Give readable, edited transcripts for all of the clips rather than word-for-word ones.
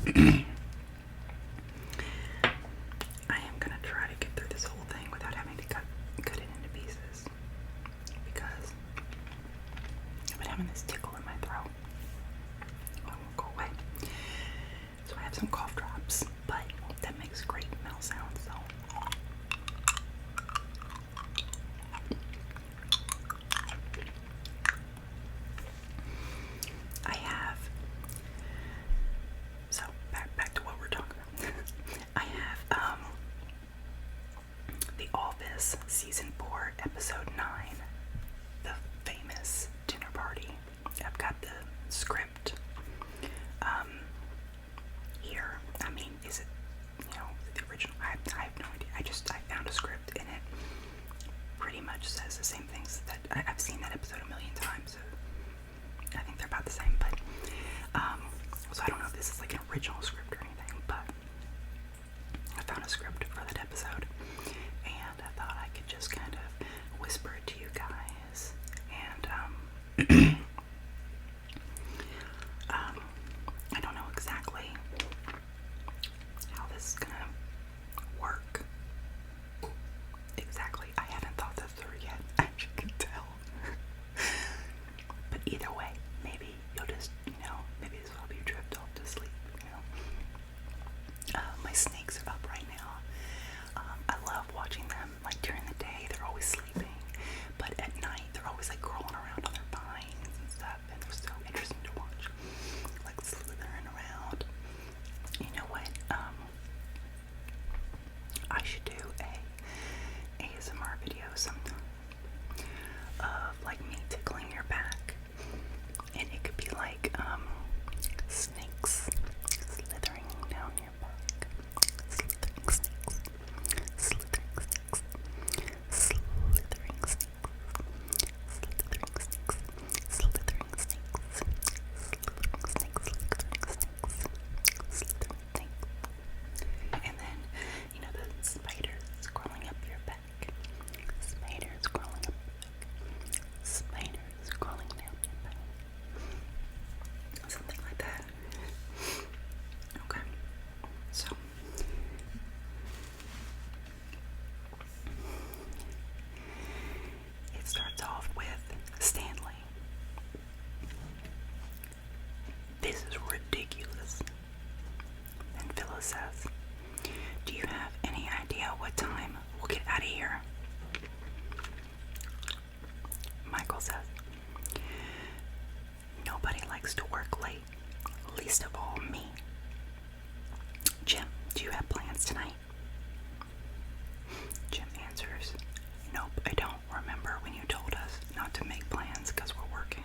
I am gonna try to get through this whole thing without having to cut it into pieces because I've been having this tickle in my throat. It won't go away. So I have some cough drops, but that makes great mouth sounds. So I have. So back to what we're talking about. I have The Office season 4 episode 9, the famous dinner party. I've got the script here. I mean, is it, the original? I have no idea. I found a script and it pretty much says the same things that I've seen that episode a million times, so I think they're about the same, but so I don't know if this is like an original script or anything, but I found a script for that episode and I thought I could just kind of whisper it to you guys, and I don't know exactly how this is gonna work. Exactly, I haven't thought this through yet, as you can tell. But either way, maybe you'll just, maybe this will help you drift off to sleep, My snakes are up right now. I love watching them, like during the day, they're always sleeping, but at night, they're always like crawling around on their vines and stuff, and they're so interesting to watch, like slithering around. You know what, I should do a ASMR video sometime of like me tickling your back, and it could be like snakes slithering down your back, slithering snakes, slithering snakes, slithering snakes, slithering snakes, slithering snakes, slithering snakes, slithering snakes, and then the spiders crawling up your back, spiders crawling up your back, spiders crawling down your back, something like that. Okay, so it starts off with Stanley. This is ridiculous. And Phyllis says, "Do you have any idea what time we'll get out of here?" Michael says, "Nobody likes to work late, least of all me." "Jim, do you have plans tonight?" Jim answers, "Nope, I don't remember when you told us not to make plans because we're working."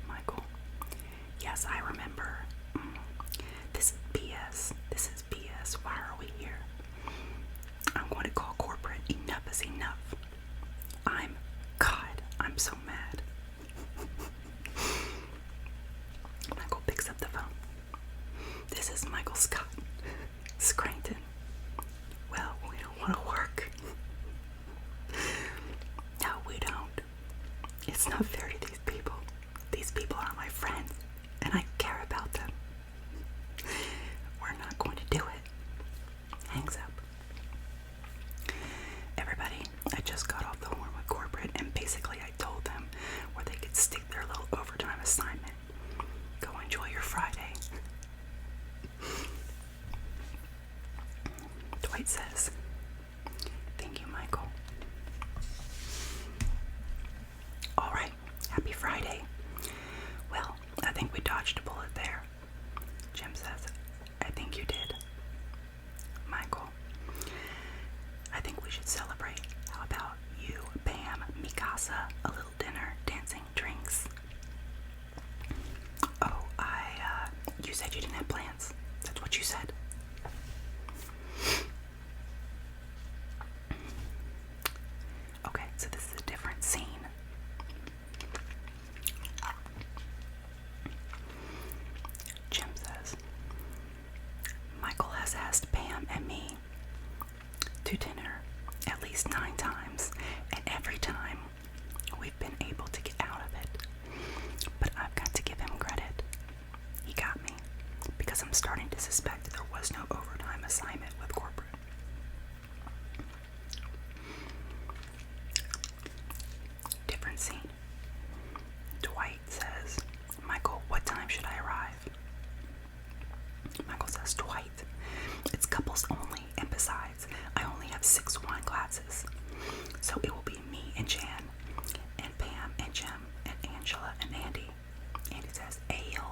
Michael, "Yes, I remember. This is BS. This is BS. Why are we here? I'm going to call corporate. Enough is enough. I'm so mad." Michael picks up the phone. "This is Michael Scott, Scranton. Well, we don't want to work." "No, we don't. It's not fair to these people. These people are my friends, and I care about them. We're not going to do it." Hangs up. "Everybody, I just got off the horn with corporate, and basically I told them where they could stick their little overtime assignment. Go enjoy your Friday." Dwight says, "Thank you, Michael." "All right, happy Friday." "Well, I think we dodged a bullet there." Jim says, "I think you did." Michael, "I think we should celebrate. How about you, Pam, Mikasa, a little dinner, dancing, drinks?" "Oh, you said you didn't have plans. That's what you said." Okay, so this is a different scene. Jim says, "Michael has asked Pam and me to dinner at least 9 times, and every time we've been able to get out of it. But I've got to give him credit. He got me. suspect there was no overtime assignment with corporate. Different scene. Dwight says, Michael, what time should I arrive? Michael says, Dwight, it's couples only, and besides, I only have 6 wine glasses. So it will be me and Jan, and Pam and Jim, and Angela and Andy. Andy says, Ayo.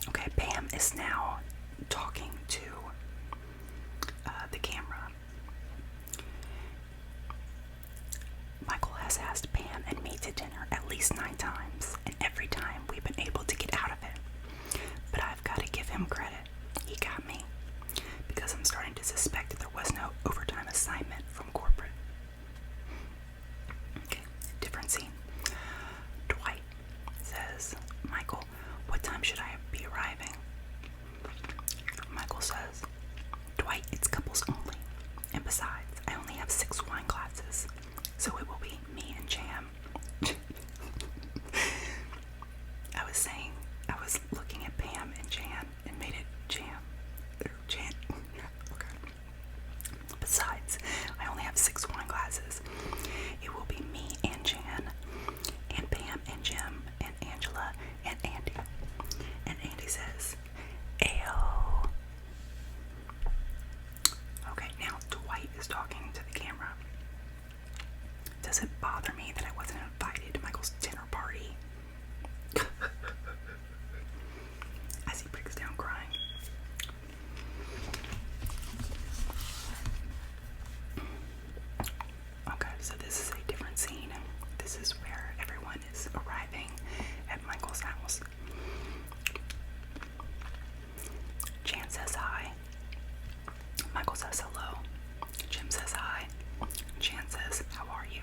Okay, Pam is now talking to the camera. Michael has asked Pam and me to dinner at least 9 times, and every time we've been able to get out of it. But I've got to give him credit. He got me. Because I'm starting to suspect that there was no overtime assignment from corporate. Okay, different scene. Dwight says, Michael, what time should I be arriving? Michael says, Dwight, it's couples only. And besides, I only have 6 wine glasses. So it will be me and Jam. I was looking at Pam and Jan and made it Jam. Jan. Okay. Besides, I only have 6 wine glasses. It will be me and Jan, and Pam and Jim, and Angela and Andy. And Andy says, Ayo. Okay, now Dwight is talking to the camera. Does it bother me that I wasn't invited to Michael's dinner party? As he breaks down crying. Okay, so this is a different scene. This is where everyone is arriving at Michael's house. Jan says hi. Michael says hello. Jim says hi. Jan says, how are you?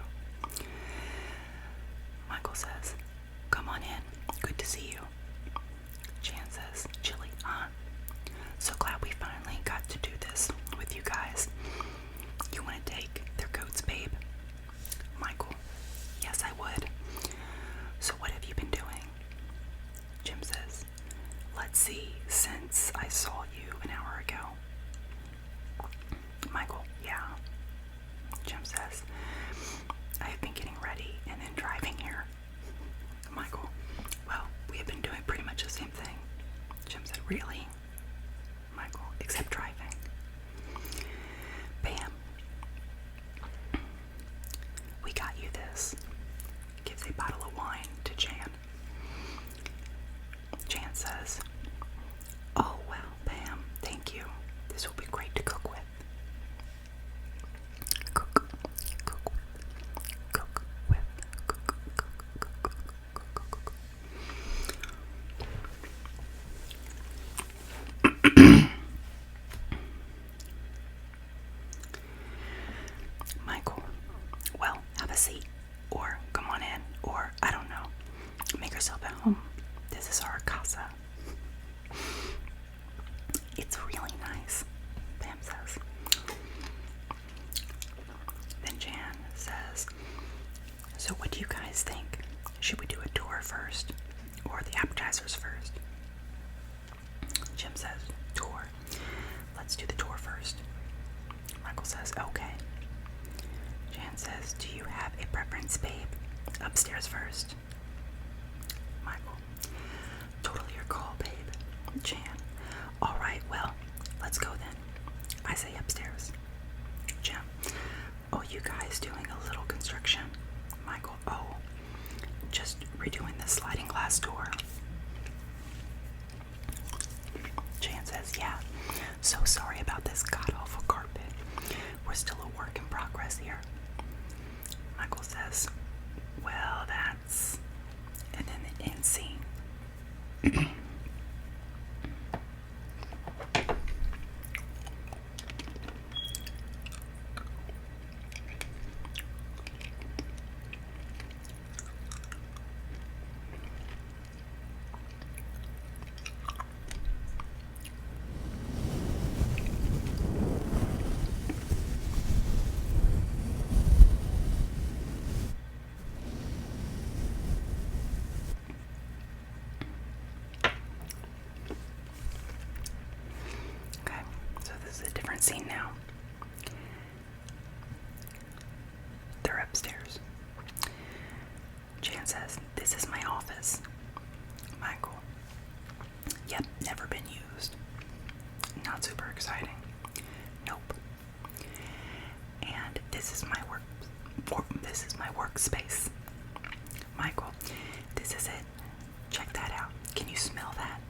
Michael says, come on in. Good to see you. Jan says, chilly, huh? So glad we finally got to do this with you guys. You want to take their goats, babe? Michael, yes, I would. So what have you been doing? Jim says, let's see, since I saw you an hour ago. Michael, yeah. Jim says, I have been getting ready and then driving here. Michael, well, we have been doing pretty much the same thing. Jim said, really? Michael, except driving. Bam. We got you this. Gives a bottle of wine to Jan. Jan says, oh, well, Pam, thank you. This will be great to cook with. Michael, well, have a seat, or come on in, or I don't know, make yourself at home. This is our casa. It's really nice, Pam says. Then Jan says, so what do you guys think? Should we do a tour first, or the appetizers first? Jim says, tour. Let's do the tour first. Michael says, okay. Jan says, do you have a preference, babe? Upstairs first. Michael, totally your call, babe. Jan, all right, well, let's go then. I say upstairs. Jim, oh, you guys doing a little construction? Michael, oh, just redoing the sliding glass door. Jan says, yeah, so sorry about this god-awful carpet. We're still a work in progress here. Michael says, well, that's... And then the end scene. says, "This is my office." Michael, "Yep, never been used." Not super exciting. Nope. "And this is my workspace." Michael, "This is it. Check that out. Can you smell that?"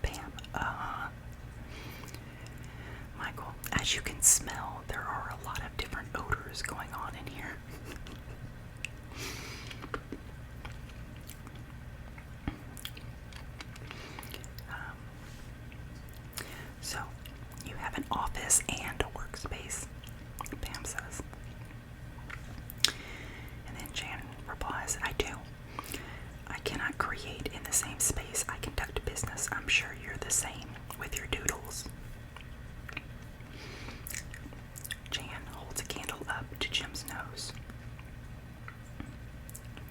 Pam, Michael, "As you can smell, there are a lot of different odors going on in here." So, you have an office and a workspace, Pam says. And then Jan replies, "I do. I cannot create in the same space I conduct business. I'm sure you're the same with your doodles." Jan holds a candle up to Jim's nose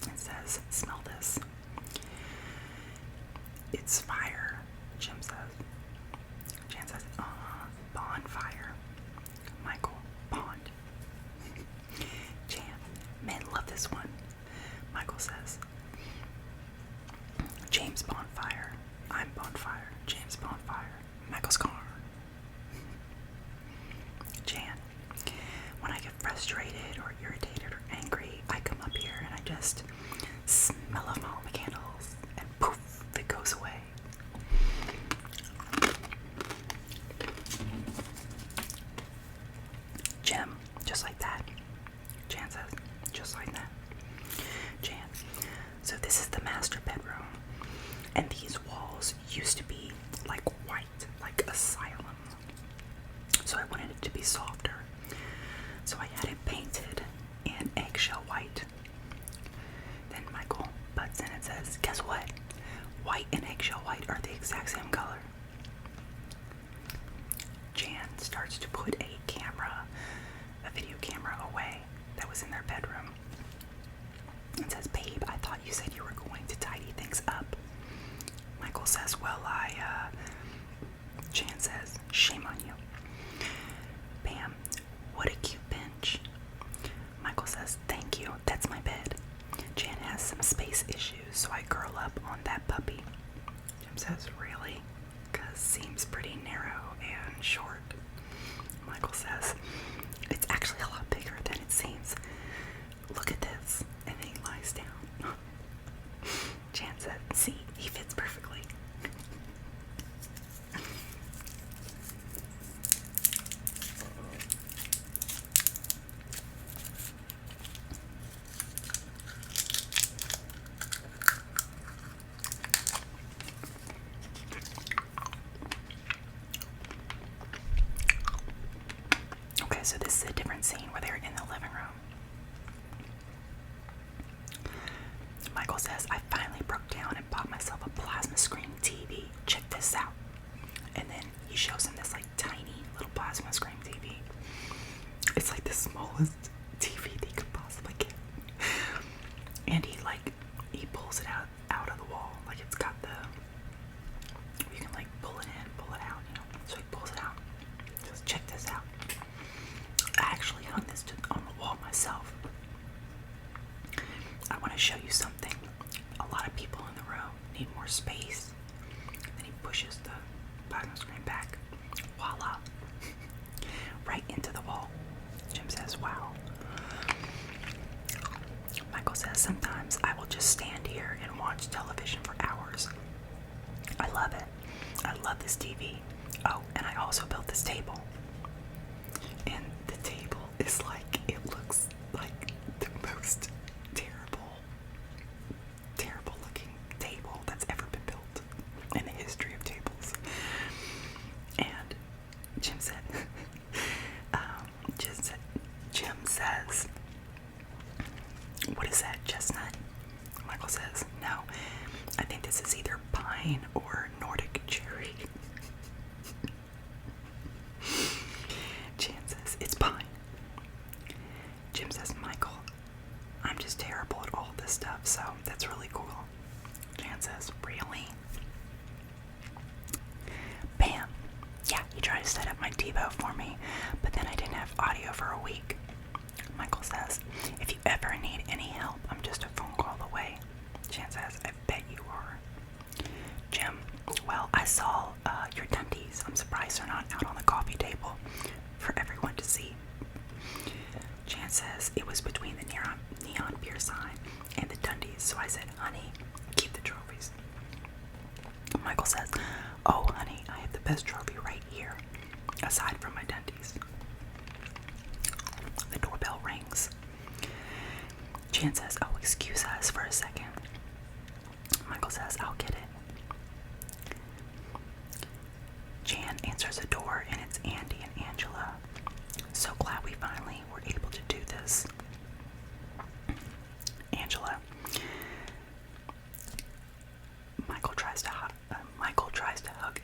and says, "Smell this." "It's fire," Jim says. Jan says, "Bonfire." Michael, "Pond." Jan, "Men love this one." Michael says, "James bonfire." I'm bonfire. James bonfire. Michael's car. Jan, "When I get frustrated or irritated or angry, I come up here and I just smell of all the candles and poof, it goes away." Jim, "Just like that." Jan says, "Just like that." Jan, "So this is the master bedroom, and these walls used to be like white, like asylum. So I wanted it to be softer. So I had it painted in eggshell white." Then Michael butts in and says, "Guess what? White and eggshell white are the exact same color." Jan starts to put a video camera away that was in their bedroom and says, "Babe, I thought you said you were going to tidy things up." Michael says, "Well, Jan says, "Shame on you." Bam, "What a cute bench." Michael says, "Thank you, that's my bed. Jan has some space issues, so I curl up on that puppy." Jim says, "Really? 'Cause seems pretty narrow and short." Michael says, "It's actually a lot bigger than it seems. Look at this." And then he lies down. Jan said, "See, he fits perfectly." Okay, so this is a different scene where they're in the living room. Michael says, "I finally broke down and bought myself a plasma screen TV. Check this out." And then he shows him this like tiny little plasma screen TV. It's like the smallest TV that you could possibly get. And he pulls it out of the wall. Like it's got you can like pull it in, pull it out, So he pulls it out. He says, "Check this out. I actually hung this on the wall myself. I want to show you something. A lot of people in the row need more space." Then he pushes the plasma screen back. Voila. Right into the wall. Jim says, "Wow." Michael says, "Sometimes I will just stand here and watch television for hours. I love it. I love this TV. Oh, and I also built this table." And the table is like, it looks like the most terrible looking table that's ever been built in the history of tables. And Jim said, Jim says, "What is that, chestnut?" Michael says, "No, I think this is either pine or Nordic cherry." Jan says, "It's pine." Jim says, "Michael, I'm just terrible at all this stuff, so that's really cool." Jan says, "Really?" Bam. "Yeah, he tried to set up my TiVo for me, but then I didn't have audio for a week." Michael says, "If you ever need any trophies. I'm surprised they're not out on the coffee table for everyone to see. Jan says it was between the neon beer sign and the Dundies, so I said, honey, keep the trophies. Michael says, oh honey, I have the best trophy right here, aside from my Dundies. The doorbell rings. Jan says, oh, excuse us for a second. Michael says, I'll get it. Jan answers the door, and it's Andy and Angela. So glad we finally were able to do this. Angela. Michael tries to hug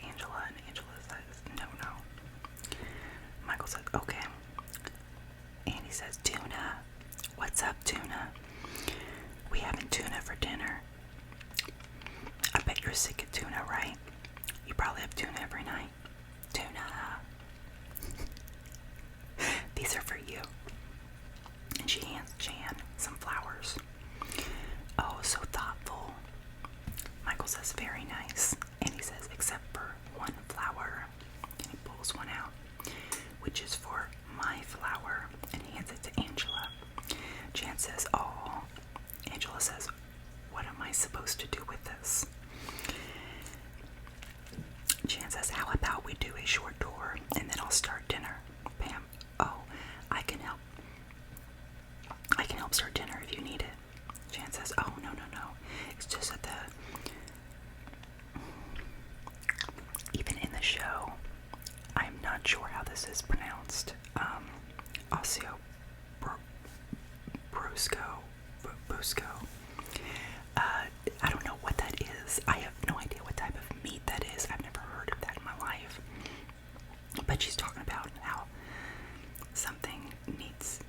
Angela, and Angela says, no. Michael says, okay. Andy says, tuna. What's up, tuna? We having tuna for dinner. I bet you're sick of tuna, right? You probably have tuna every night. Tuna. These are for you. And she hands Jan some flowers. Oh, so thoughtful. Michael says, very nice. And he says, except for one flower. And he pulls one out, which is for my flower, and he hands it to Angela. Jan says, oh. Angela says, what am I supposed to do with this? Jan says, how about we do a short tour, and then I'll start dinner. Pam, oh, I can help start dinner if you need it. Jan says, oh, no. It's just that even in the show, I'm not sure how this is pronounced. Osseo Brusco. I don't know what that is. I have no idea what type of meat that is. I've never heard of that in my life. But she's talking about how something needs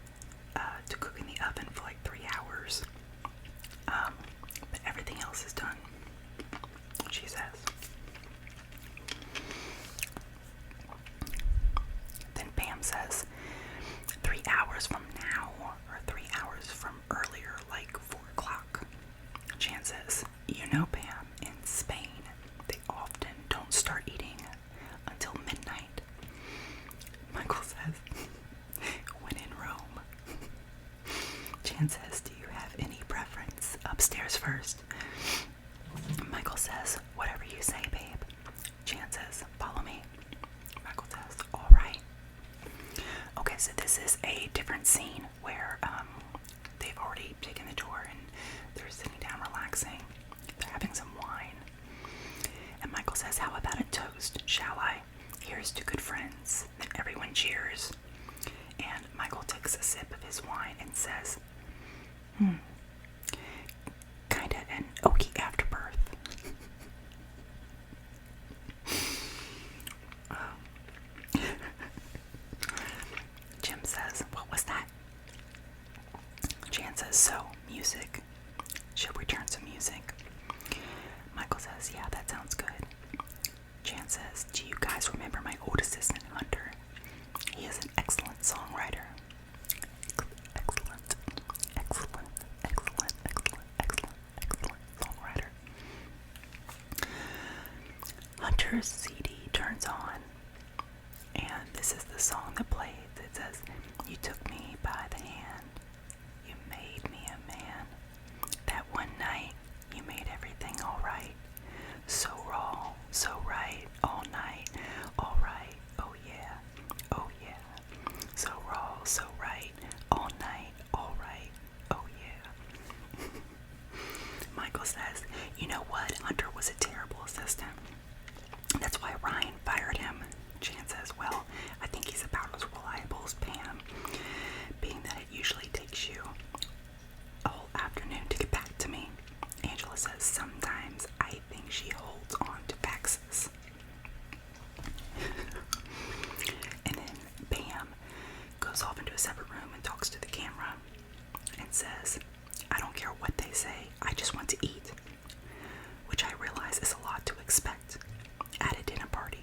to cook in the oven for like 3 hours. But everything else is done, she says. Then Pam says, 3 hours from now, or 3 hours from earlier, like 4 o'clock. Jan says, you know, Pam, in Spain, they often don't start eating until midnight. Michael says, when in Rome. Jan says, do you have any preference? Upstairs first. Michael says, whatever you say, babe. Jan says, follow me. Michael says, all right. Okay, so this is a different scene where they've already taken the tour and they're sitting down relaxing. They're having some wine. And Michael says, how about a toast, shall I? Here's to good friends. Then everyone cheers. And Michael takes a sip of his wine and says, kinda an oaky afterbirth. Jim says, what was that? Jan says, so, music. Should we turn to music? Michael says, yeah, that sounds good. Jan says, do you guys remember my old assistant, Hunter? He is an excellent songwriter. Excellent songwriter. Hunter's CD turns on, and this is the song that plays. It says, you took me by the hand, you made me a man. That one night, you made everything alright. So raw, so right, all night, alright, oh yeah, so raw, so right, all night, alright, oh yeah. Michael says, you know what, Hunter was a terrible assistant. That's why Ryan fired him. Jan says, well, I think he's about as reliable as Pam, being that it usually takes you a whole afternoon to get back to me. Angela says, sometimes I think she holds on to faxes. And then Pam goes off into a separate room and talks to the camera and says, I don't care what they say, I just want to eat. Which I realize is a lot to expect at a dinner party.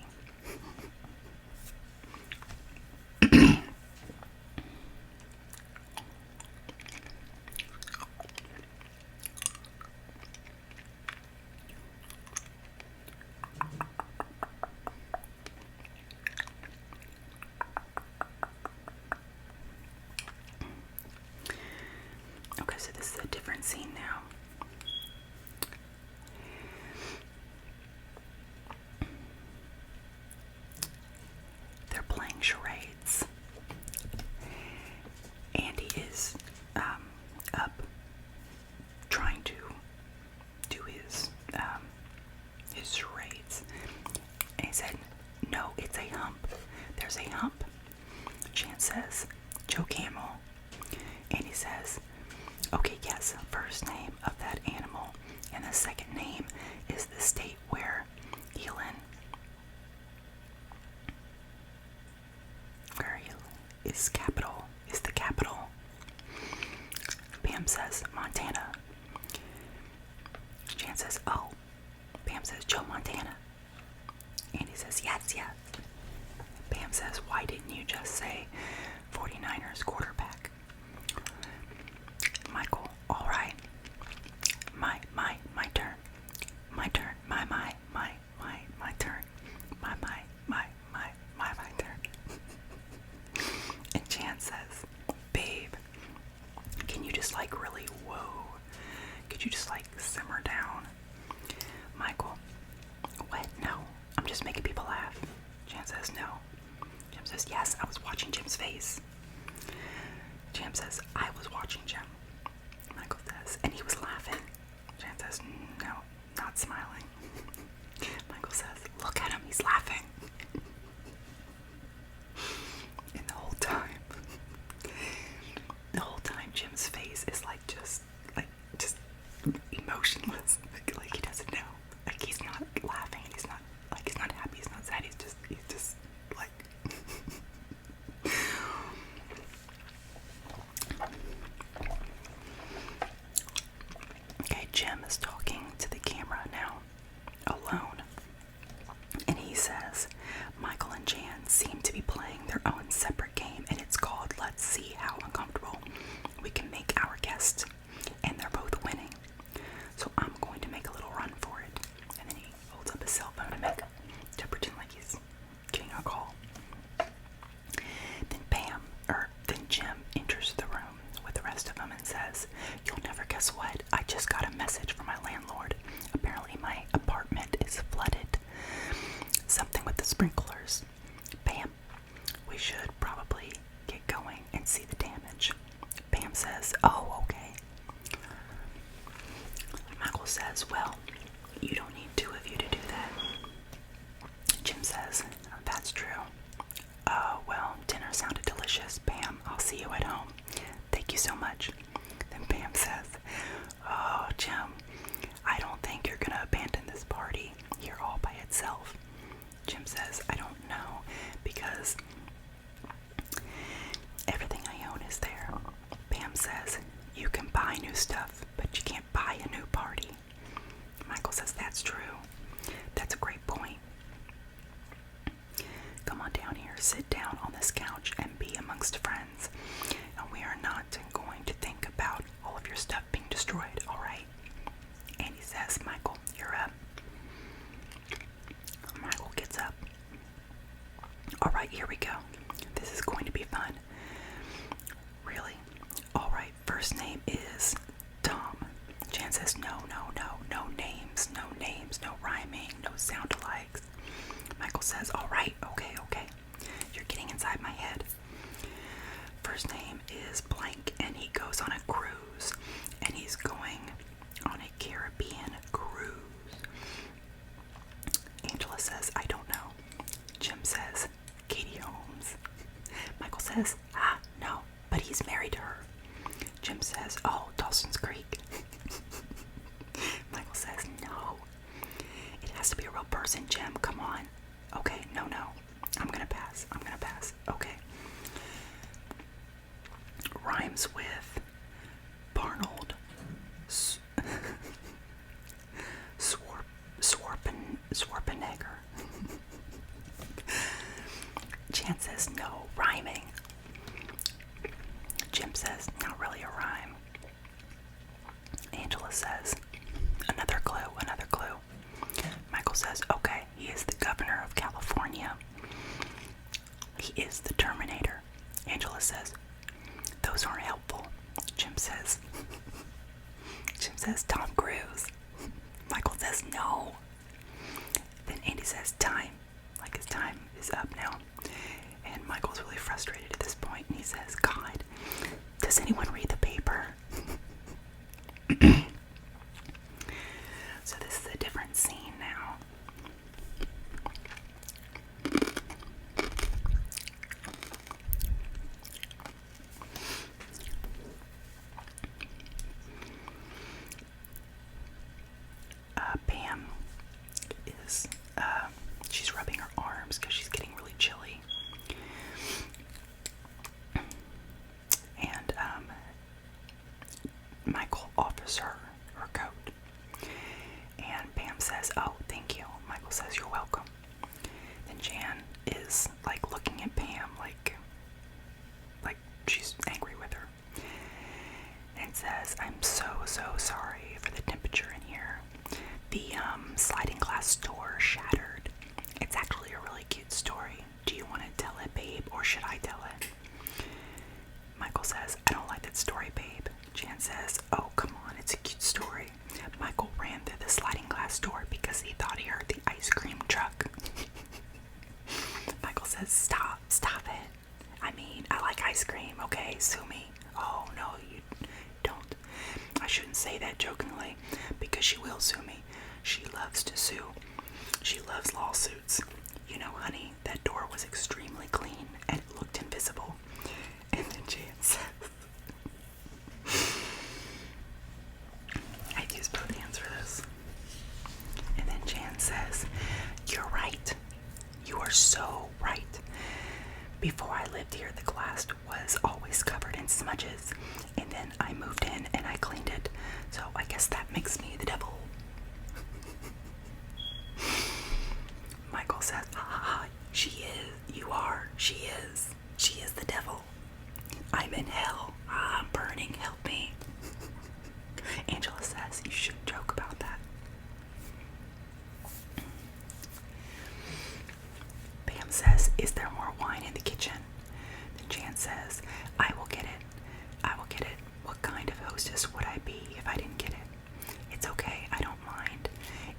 different scene now. They're playing charades. Andy is up trying to do his charades. And he said, no, it's a hump. There's a hump. Chance says, Joe Camel. And he says, okay, yes, first name of that animal. And the second name is the state where Helen is the capital. Pam says, Montana. Chance says, oh. Pam says, Joe Montana. Andy says, yes, yes. Pam says, why didn't you just say 49ers quarterback? Michael, all right. My turn. My turn. My turn. My turn. And Chance says, babe, can you just like really, could you just like simmer down? Michael, what? No, I'm just making people laugh. Chance says, no. Jim says, yes, I was watching Jim's face. Jim says, I was watching Jim. Michael says, and he was laughing. Jim says, no, not smiling. Michael says, look at him, he's laughing. And the whole time Jim's face is like just emotionless. Like he doesn't know. Like he's not laughing, he's not happy, he's not sad, he's just like okay, Jim is talking to the camera now, alone. And he says, Michael and Jan seem to be playing their own separate game, and it's called Let's See How Uncomfortable We Can Make Our Guests. And they're both winning. So I'm going to make a little run for it. And then he holds up his cell phone to pretend like he's getting a call. Then Jim enters the room with the rest of them and says, you'll never guess what? I just got a message from my landlord. Apparently my apartment is flooded. Something with the sprinklers. Pam, we should probably get going and see the damage. Pam says, oh, okay. Michael says, well, you don't need two of you to do that. Jim says, that's true. Well, dinner sounded delicious. Pam, I'll see you at home. Thank you so much. Then Pam says, oh, Jim, I don't think you're gonna abandon this party here all by itself. Jim says, I don't know, because everything I own is there. Pam says, you can buy new stuff, but you can't buy a new party. Michael says, that's true. That's a great point. Come on down here, sit down on this couch and be amongst friends. And we are not going to think about all of your stuff being destroyed, alright? And he says, Michael, you're up. Michael gets up. Alright, here we go. This is going to be fun. Really? Alright, first name is Tom. Jan says, no names, no rhyming, no sound-alikes. Michael says, alright, okay. You're getting inside my head. First name is blank, and he goes on a cruise. And he's going on a Caribbean cruise. Angela says, I don't know. Jim says, Katie Holmes. Michael says, no, but he's married to her. Jim says, oh, Dawson's Creek. Michael says, no. It has to be a real person, Jim, come on. Okay, no. I'm gonna pass. Okay. Rhymes with Barnold. Schwarzenegger. Jan says, no, rhyming. Jim says, not really a rhyme. Angela says, another clue. Michael says, okay, he is the governor of California. He is the Terminator. Angela says, those aren't helpful. Jim says, says, Tom Cruise. Michael says, no. Then Andy says, time. Like his time is up now. And Michael's really frustrated at this point, and he says, God, does anyone read the paper? So this is a different scene now. Pam is, she's rubbing her arms because she's getting really chilly. And Michael offers her her coat. And Pam says, oh, thank you. Michael says, you're welcome. Then Jan is like looking at Pam like she's angry with her. And says, I'm so sorry for the temperature in here. The sliding glass door shattered. It's actually a really cute story. Do you want to tell it, babe, or should I tell it? Michael says, I don't like that story, babe. Jan says, oh, come on, it's a cute story. Michael ran through the sliding glass door because he thought he heard the ice cream truck. Michael says, stop it. I mean, I like ice cream, okay? Sue me. Oh, no, you don't. I shouldn't say that jokingly because she will sue me. She loves to sue. She loves lawsuits. You know, honey, that door was extremely clean and it looked invisible. And then Jan says, I'd use both hands for this. And then Jan says, you're right. You are so right. Before I lived here, the glass was always covered in smudges. And then I moved in and I cleaned it. So I guess that makes me the devil. Michael says, she is. You are. She is. She is the devil. I'm in hell. I'm burning. Help me. Angela says, you shouldn't joke about that. Pam says, is there more wine in the kitchen? Then Jan says, I will get it. I will get it. What kind of hostess would I be if I didn't get it? It's okay. I don't mind.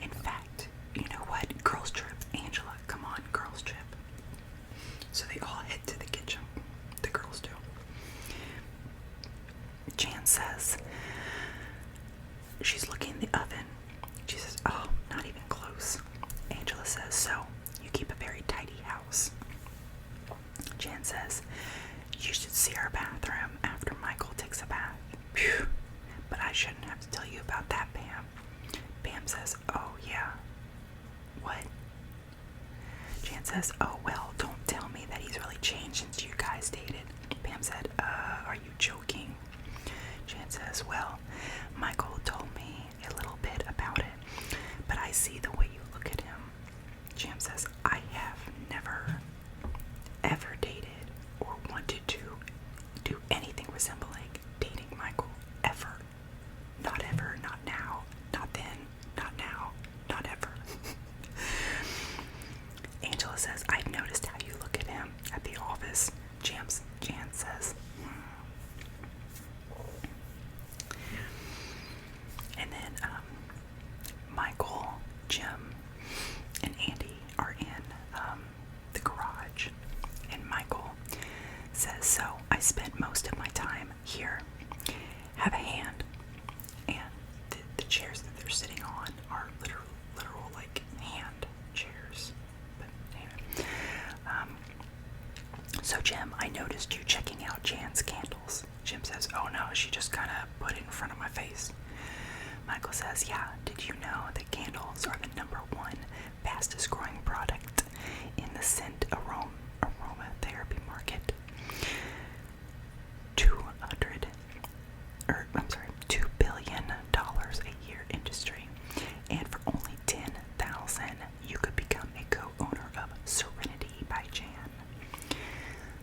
In fact, you know what? Girls trip. Angela, come on, girls trip. So they all head to the kitchen. The girls do. Jan says, she's looking in the oven. She says, oh, not even close. Angela says, so you keep a very tidy house. Jan says, you should see our bathroom after Michael takes a bath. Phew. But I shouldn't have to tell you about that, Pam. Pam says, oh, yeah. What? Jan says, oh, well, don't tell me that he's really changed since you guys dated. Pam said, are you joking? Jan says, well, Michael told me a little bit about it, but I see the way you look at him. Jan says, I have never, ever dated or wanted to do anything resembling dating Michael, ever. Not ever, not now, not then, not now, not ever. Angela says, I've noticed how you look at him at the office. Jan says, And then Michael, Jim, and Andy are in the garage. And Michael says, so I spent most of my time here. Have a hand. And the chairs that they're sitting on are literal like hand chairs. But anyway. So Jim, I noticed you checking out Jan's candles. Jim says, oh no, she just kind of put it in front of my face. Michael says, yeah, did you know that candles are the #1 fastest growing product in the scent aromatherapy market? $2 billion a year industry. And for only $10,000, you could become a co-owner of Serenity by Jan.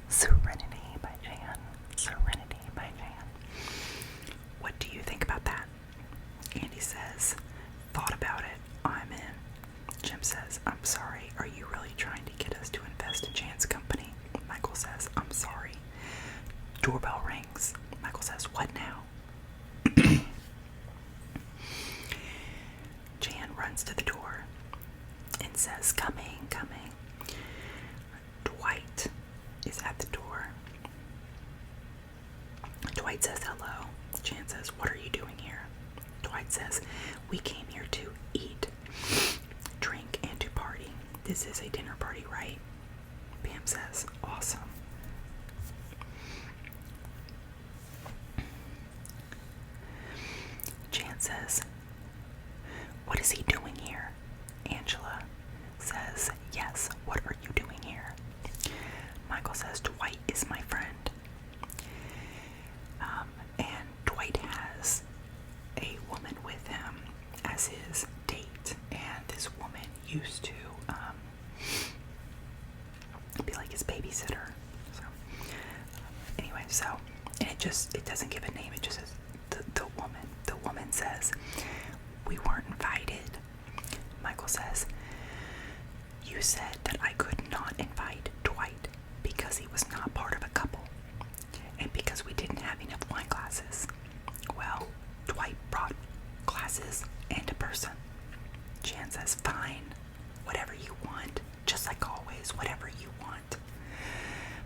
Serenity by Jan. Serenity by Jan. What do you think about that? Andy says, thought about it. I'm in. Jim says, I'm sorry. Are you really trying to get us to invest in Jan's company? Michael says, I'm sorry. Doorbell rings. Michael says, what now? runs to the door and says, "Coming, coming." Dwight is at the door. Dwight says hello. Jan says, "What are you doing here?" Dwight says, "We came here to eat, drink, and to party. This is a dinner party, right?" Pam says, "Awesome." Jan says, "What is he doing here?" Angela says, "Yes, what are you doing here?" Michael says, "Dwight is my friend." And Dwight has a woman with him as his date, and this woman used to be like his babysitter. So anyway, and it doesn't give a name, it just says the woman. The woman says, "We weren't invited." Michael says, "You said that I could not invite Dwight because he was not part of a couple, and because we didn't have enough wine glasses." Well, Dwight brought glasses and a person. Jan says, "Fine, whatever you want, just like always, whatever you want."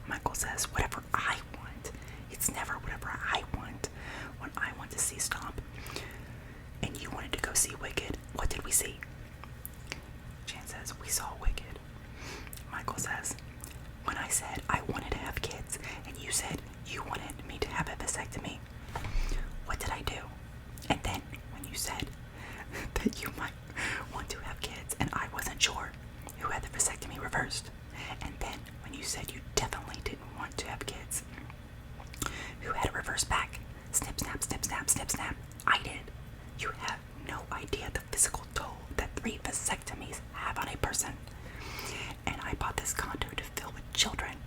Michael says, "Whatever I want. It's never whatever I want. When I want to see Stomp, and you wanted to go see Wicked, what did we see?" Jan says, "We saw Wicked." Michael says, "When I said I wanted to have kids, and you said you wanted me to have a vasectomy, what did I do? And then when you said that you might want to have kids, and I wasn't sure who had the vasectomy reversed, and then when you said you definitely didn't want to have kids, who had it reversed back? Snip, snap, snip, snap, snip, snap. I did. You have no idea the physical toll that 3 vasectomies have on a person. And I bought this condo to fill with children."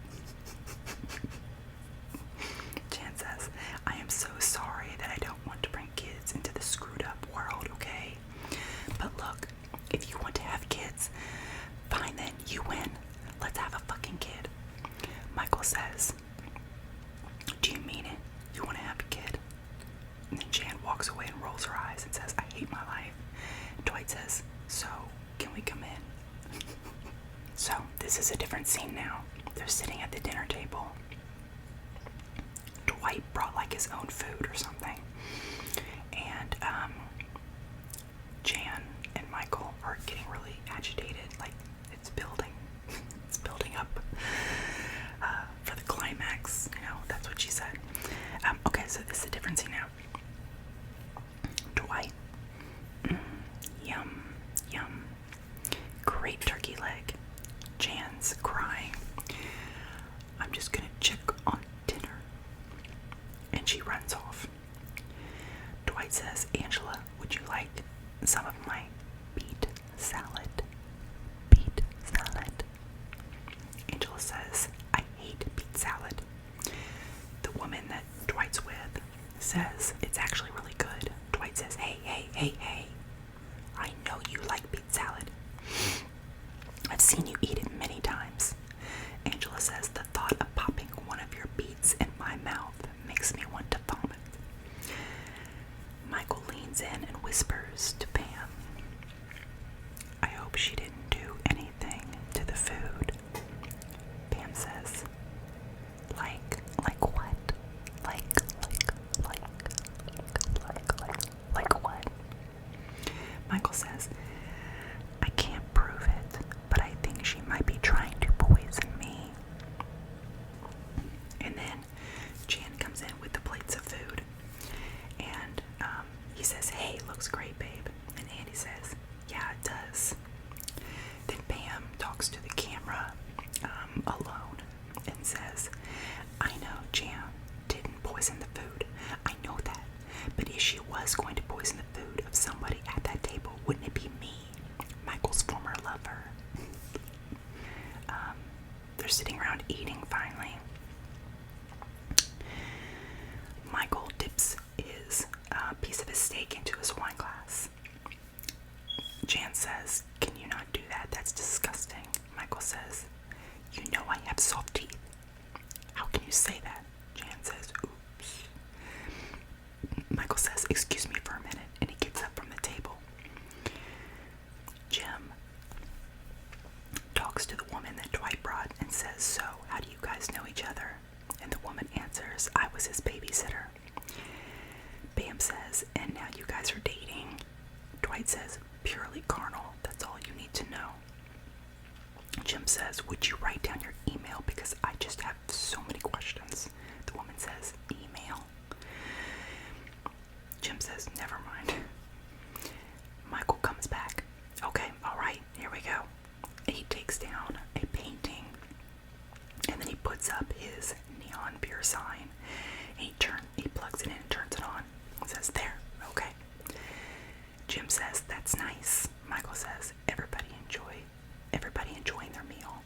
Jan says, "I am so sorry that I don't want to bring kids into the screwed up world, okay? But look, if you want to have kids, fine then, you win. Let's have a fucking kid." Michael says, "Do you mean it? You want to have a kid?" And then Jan walks away and rolls her eyes and says, "I hate my life." Dwight says, "So, can we come in?" So, this is a different scene now. They're sitting at the dinner table. Dwight brought like his own food or something. And Jan and Michael are getting really agitated. Like, it's building. It's building up for the climax. You know, that's what she said. Okay, so this is a different scene now. Dwight. Yum, yum. Great turkey leg. Jan's crying. "I'm just gonna check on dinner." And she runs off. Dwight says, "Angela, would you like some of my beet salad?" Beet salad. Angela says, "I hate beet salad." The woman that Dwight's with says it's actually really good. Dwight says, "Hey, hey, hey, hey. I know you like beet salad. I've seen you eat it many times." Angela says, "The thought of popping one of your beets in my mouth makes me want to vomit." Michael leans in and whispers to Pam, "I hope she didn't do anything to the food." Pam says, like what? Like what?" Michael says, "I can't prove it, but I think she might be trying to poison me." And then Jan comes in with the plates of food, and he says, "Hey, looks great, babe." And Andy says, "Yeah, it does." Then Pam talks to the camera alone and says, "I know Jan didn't poison the food. I know that. But if she was going to poison the food of somebody at that table, wouldn't it be me, Michael's former lover?" They're sitting around eating finally. Michael dips his piece of his steak into his wine glass. Jan says, "Can you not do that? That's disgusting." Michael says, "You know I have soft teeth. How can you say that?" Jan says, "Oops." Michael says, "Excuse me for a minute," and he gets up from the table. says, and now you guys are dating. Dwight says, purely carnal. That's all you need to know. Jim says, would you write down your email because I just have so many questions. The woman says, email. Jim says, never mind. Michael comes back. Okay, alright, here we go. He takes down a painting and then he puts up his neon beer sign and he plugs it in and turns it on and says, there, okay. Jim says, that's nice. Michael says, everybody enjoying their meal.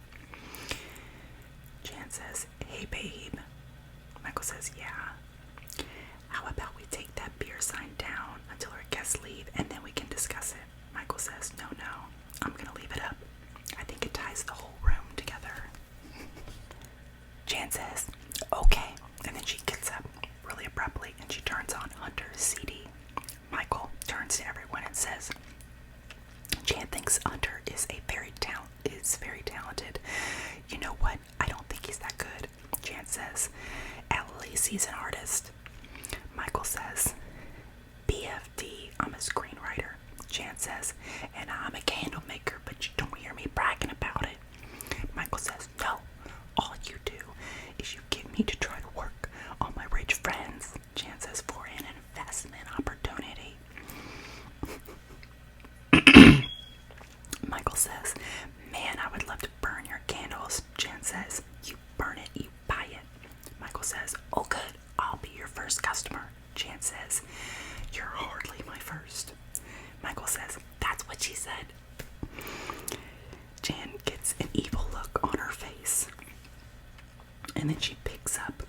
Jan says, hey babe. Michael says, yeah. How about we take that beer sign down until our guests leave and then we can discuss it? Michael says, no, I'm gonna leave it up. I think it ties the whole room together. Jan says, okay, and then she gets up really abruptly and she turns on Hunter's CD. Michael turns to everyone and says, Jan thinks Hunter is very talented. You know what? I don't think he's that good. Jan says, at least he's an artist. Michael says, BFD, I'm a screenwriter. Jan says, and I'm a candle maker, but you don't hear me bragging about it. Michael says, no, all you do is you get me to try to work on my rich friends. Jan says, for an investment opportunity. Michael says, man, I would love to burn your candles. Jan says, you burn it, you buy it. Michael says, oh good, I'll be your first customer. Jan says, you're hardly my first. Michael says, that's what she said. Jan gets an evil look on her face. And then she picks up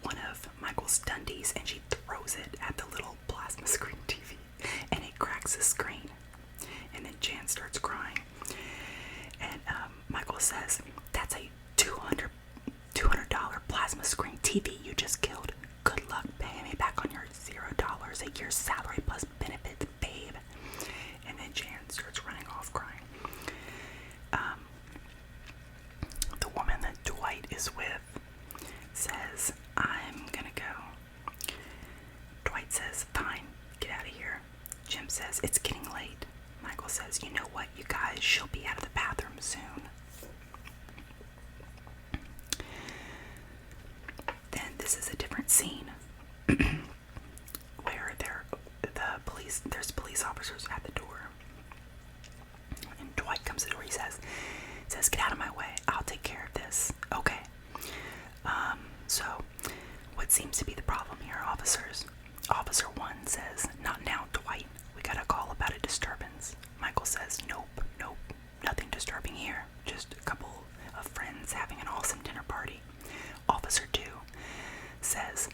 one of Michael's Dundies and she throws it at the little plasma screen TV. And it cracks the screen. And then Jan starts crying. And Michael says, that's a $200 plasma screen TV you just killed. Good luck paying me back on your $0 a year's salary plus benefits, babe. And then Jan starts running off crying. The woman that Dwight is with says, I'm gonna go. Dwight says, fine, get out of here. Jim says, it's getting late. Michael says, you know what, you guys, she'll be out of the bathroom soon. Then this is a different scene where there's police officers at the door. And Dwight comes to the door, he says, get out of my way, I'll take care of this. Okay. So what seems to be the problem here, officers? Officer 1 says, not now, Dwight. We got a call about a disturbance. Michael says, nope, nothing disturbing here. Just a couple of friends having an awesome dinner party. Officer 2 says,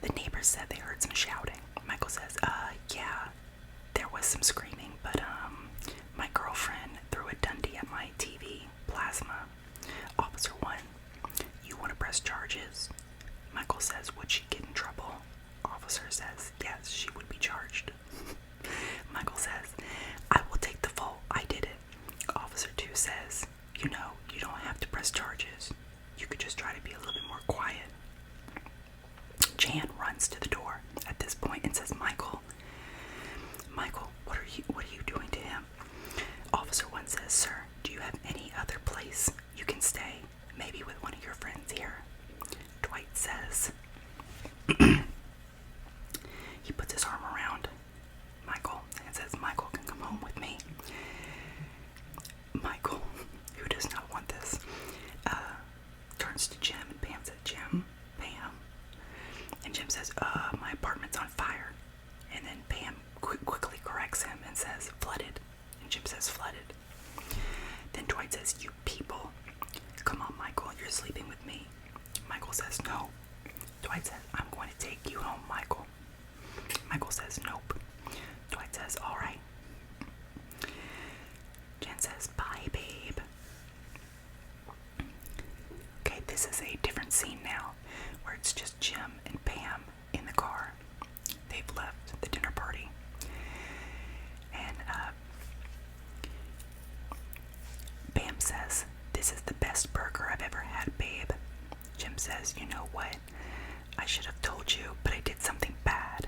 the neighbors said they heard some shouting. Michael says, yeah, there was some screaming, but my girlfriend threw a Dundee at my TV plasma. Officer 1, you want to press charges? Michael says, would she get in trouble? Officer says, yes, she would be charged. Michael says, I will take the fall. I did it. Officer 2 says, you know, you don't have to press charges. You could just try to be a little bit more quiet. Jan runs to the door at this point and says, Michael, what are you doing to him? Officer 1 says, sir, do you have any other place you can stay? Maybe with one of your friends here. Dwight says, he puts his arm around Michael and says, Michael can come home with me. Michael, who does not want this, turns to Jim and Pam says, Jim, Pam. And Jim says, my apartment's on fire. And then Pam quickly corrects him and says, flooded. And Jim says, flooded. Then Dwight says, you people. Come on, Michael, you're sleeping with me. Michael says, no. Dwight says, I'm going to take you home, Michael. Michael says, nope. Dwight says, all right. Jen says, bye, babe. Okay, this is a different scene now, where it's just Jim and Pam in the car. They've left the dinner party. And Pam says, this is the best burger I've ever had, babe. Jim says, you know what? I should have told you, but I did something bad.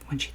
when she